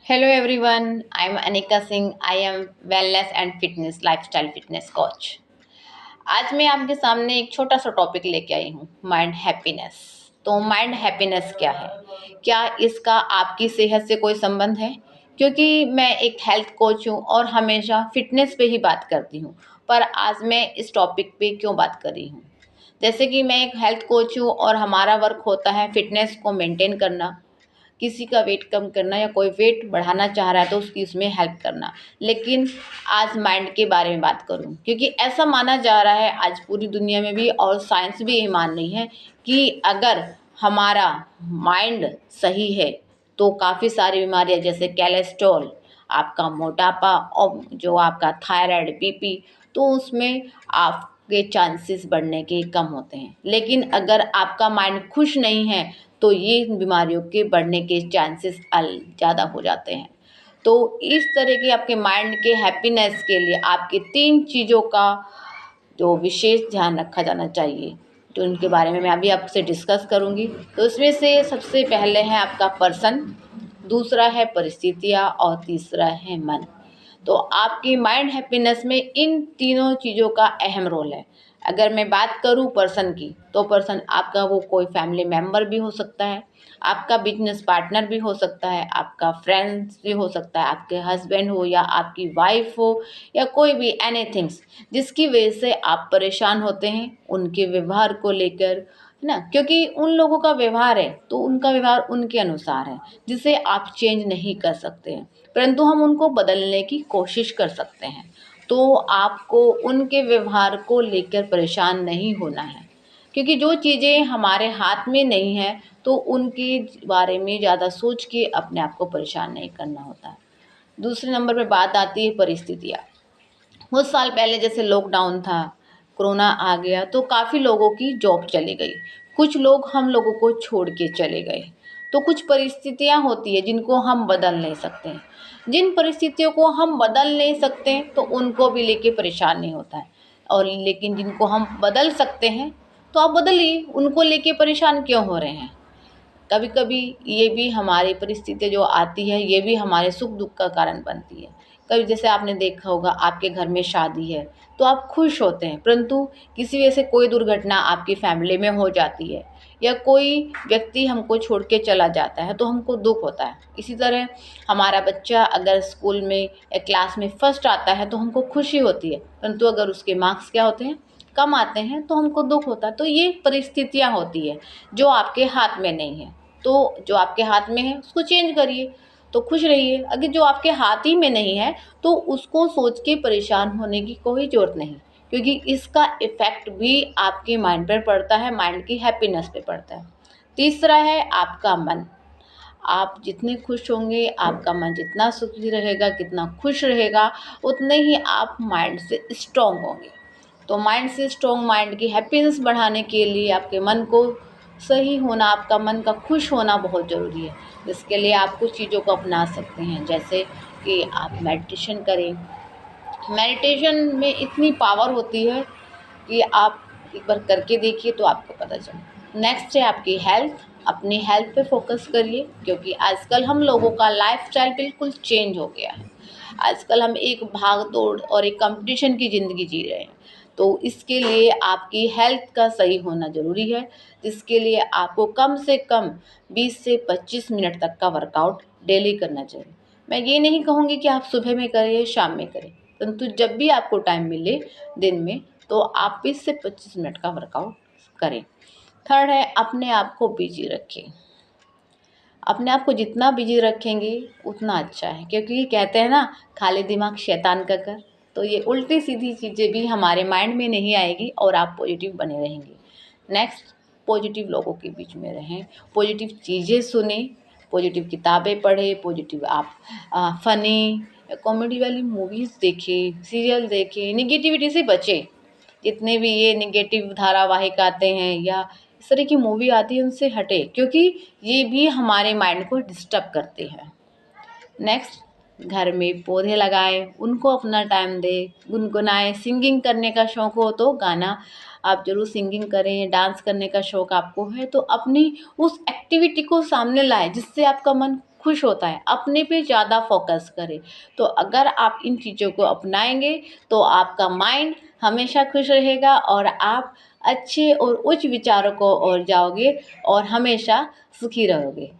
Hello everyone, I am Anika Singh. I am wellness and fitness lifestyle fitness coach. आज मैं आपके सामने एक छोटा सा टॉपिक लेके आई हूँ, माइंड हैप्पीनेस। तो माइंड हैप्पीनेस क्या है? क्या इसका आपकी सेहत से कोई संबंध है? क्योंकि मैं एक हेल्थ कोच हूँ और हमेशा फिटनेस पे ही बात करती हूँ, पर आज मैं इस टॉपिक पे क्यों बात कर रही हूँ? जैसे कि मैं एक हेल्थ कोच हूँ और हमारा वर्क होता है फिटनेस को मेंटेन करना, किसी का वेट कम करना या कोई वेट बढ़ाना चाह रहा है तो उसकी उसमें हेल्प करना। लेकिन आज माइंड के बारे में बात करूं, क्योंकि ऐसा माना जा रहा है आज पूरी दुनिया में भी, और साइंस भी ये मान रही है कि अगर हमारा माइंड सही है तो काफ़ी सारी बीमारियां जैसे कोलेस्ट्रॉल, आपका मोटापा और जो आपका थायराइड, बीपी, तो उसमें आपके चांसेस बढ़ने के कम होते हैं। लेकिन अगर आपका माइंड खुश नहीं है तो ये बीमारियों के बढ़ने के चांसेस ज़्यादा हो जाते हैं। तो इस तरह के आपके माइंड के हैप्पीनेस के लिए आपके 3 चीज़ों का जो विशेष ध्यान रखा जाना चाहिए, तो उनके बारे में मैं अभी आपसे डिस्कस करूँगी। तो उसमें से सबसे पहले है आपका पर्सन, दूसरा है परिस्थितियाँ और तीसरा है मन। तो आपकी माइंड हैप्पीनेस में इन तीनों चीज़ों का अहम रोल है। अगर मैं बात करूँ पर्सन की, तो पर्सन आपका वो कोई फैमिली मेम्बर भी हो सकता है, आपका बिजनेस पार्टनर भी हो सकता है, आपका फ्रेंड्स भी हो सकता है, आपके हस्बैंड हो या आपकी वाइफ हो या कोई भी एनीथिंग्स जिसकी वजह से आप परेशान होते हैं उनके व्यवहार को लेकर, है ना? क्योंकि उन लोगों का व्यवहार है तो उनका व्यवहार उनके अनुसार है, जिसे आप चेंज नहीं कर सकते हैं, परंतु हम उनको बदलने की कोशिश कर सकते हैं। तो आपको उनके व्यवहार को लेकर परेशान नहीं होना है, क्योंकि जो चीज़ें हमारे हाथ में नहीं है तो उनके बारे में ज़्यादा सोच के अपने आप को परेशान नहीं करना होता है। दूसरे नंबर पे बात आती है परिस्थितियाँ। कुछ साल पहले जैसे लॉकडाउन था, कोरोना आ गया, तो काफ़ी लोगों की जॉब चली गई, कुछ लोग हम लोगों को छोड़ के चले गए। तो कुछ परिस्थितियाँ होती है जिनको हम बदल नहीं सकते हैं। जिन परिस्थितियों को हम बदल नहीं सकते तो उनको भी लेके परेशान नहीं होता है, और लेकिन जिनको हम बदल सकते हैं तो आप बदलिए, उनको लेके परेशान क्यों हो रहे हैं? कभी कभी ये भी हमारी परिस्थिति जो आती है ये भी हमारे सुख दुख का कारण बनती है। कभी जैसे आपने देखा होगा आपके घर में शादी है तो आप खुश होते हैं, परंतु किसी वजह से कोई दुर्घटना आपकी फैमिली में हो जाती है या कोई व्यक्ति हमको छोड़ के चला जाता है तो हमको दुख होता है। इसी तरह हमारा बच्चा अगर स्कूल में या क्लास में फर्स्ट आता है तो हमको खुशी होती है, परंतु अगर उसके मार्क्स क्या होते हैं, कम आते हैं, तो हमको दुख होता है। तो ये परिस्थितियाँ होती है जो आपके हाथ में नहीं है। तो जो आपके हाथ में है उसको चेंज करिए तो खुश रहिए। अगर जो आपके हाथ ही में नहीं है तो उसको सोच के परेशान होने की कोई ज़रूरत नहीं, क्योंकि इसका इफ़ेक्ट भी आपके माइंड पर पड़ता है, माइंड की हैप्पीनेस पे पड़ता है। तीसरा है आपका मन। आप जितने खुश होंगे, आपका मन जितना सुखी रहेगा, कितना खुश रहेगा, उतने ही आप माइंड से स्ट्रॉन्ग होंगे। तो माइंड से स्ट्रॉन्ग, माइंड की हैप्पीनेस बढ़ाने के लिए आपके मन को सही होना, आपका मन का खुश होना बहुत ज़रूरी है। जिसके लिए आप कुछ चीज़ों को अपना सकते हैं, जैसे कि आप मेडिटेशन करें। मेडिटेशन में इतनी पावर होती है कि आप एक बार करके देखिए तो आपको पता चले। नेक्स्ट है आपकी हेल्थ। अपनी हेल्थ पे फोकस करिए, क्योंकि आजकल हम लोगों का लाइफस्टाइल बिल्कुल चेंज हो गया है। आजकल हम एक भाग दौड़ और एक कंपटीशन की ज़िंदगी जी रहे हैं। तो इसके लिए आपकी हेल्थ का सही होना ज़रूरी है, जिसके लिए आपको कम से कम 20 से 25 मिनट तक का वर्कआउट डेली करना चाहिए। मैं ये नहीं कहूँगी कि आप सुबह में करें, शाम में करें, परंतु जब भी आपको टाइम मिले दिन में तो आप 20 से 25 मिनट का वर्कआउट करें। थर्ड है अपने आप को बिजी रखें। अपने आप को जितना बिजी रखेंगे उतना अच्छा है, क्योंकि कहते हैं ना, खाली दिमाग शैतान का घर। तो ये उल्टी सीधी चीज़ें भी हमारे माइंड में नहीं आएगी और आप पॉजिटिव बने रहेंगे। नेक्स्ट, पॉजिटिव लोगों के बीच में रहें, पॉजिटिव चीज़ें सुने, पॉजिटिव किताबें पढ़ें, पॉजिटिव आप फ़नी कॉमेडी वाली मूवीज़ देखें, सीरियल देखें, निगेटिविटी से बचें। जितने भी ये नेगेटिव धारावाहिक आते हैं या इस तरह की मूवी आती है उनसे हटे, क्योंकि ये भी हमारे माइंड को डिस्टर्ब करते हैं। नेक्स्ट, घर में पौधे लगाएं, उनको अपना टाइम दें, गुनगुनाएं। सिंगिंग करने का शौक़ हो तो गाना आप ज़रूर सिंगिंग करें। डांस करने का शौक़ आपको है तो अपनी उस एक्टिविटी को सामने लाएं जिससे आपका मन खुश होता है, अपने पे ज़्यादा फोकस करें। तो अगर आप इन चीज़ों को अपनाएँगे तो आपका माइंड हमेशा खुश रहेगा और आप अच्छे और उच्च विचारों को ओर जाओगे और हमेशा सुखी रहोगे।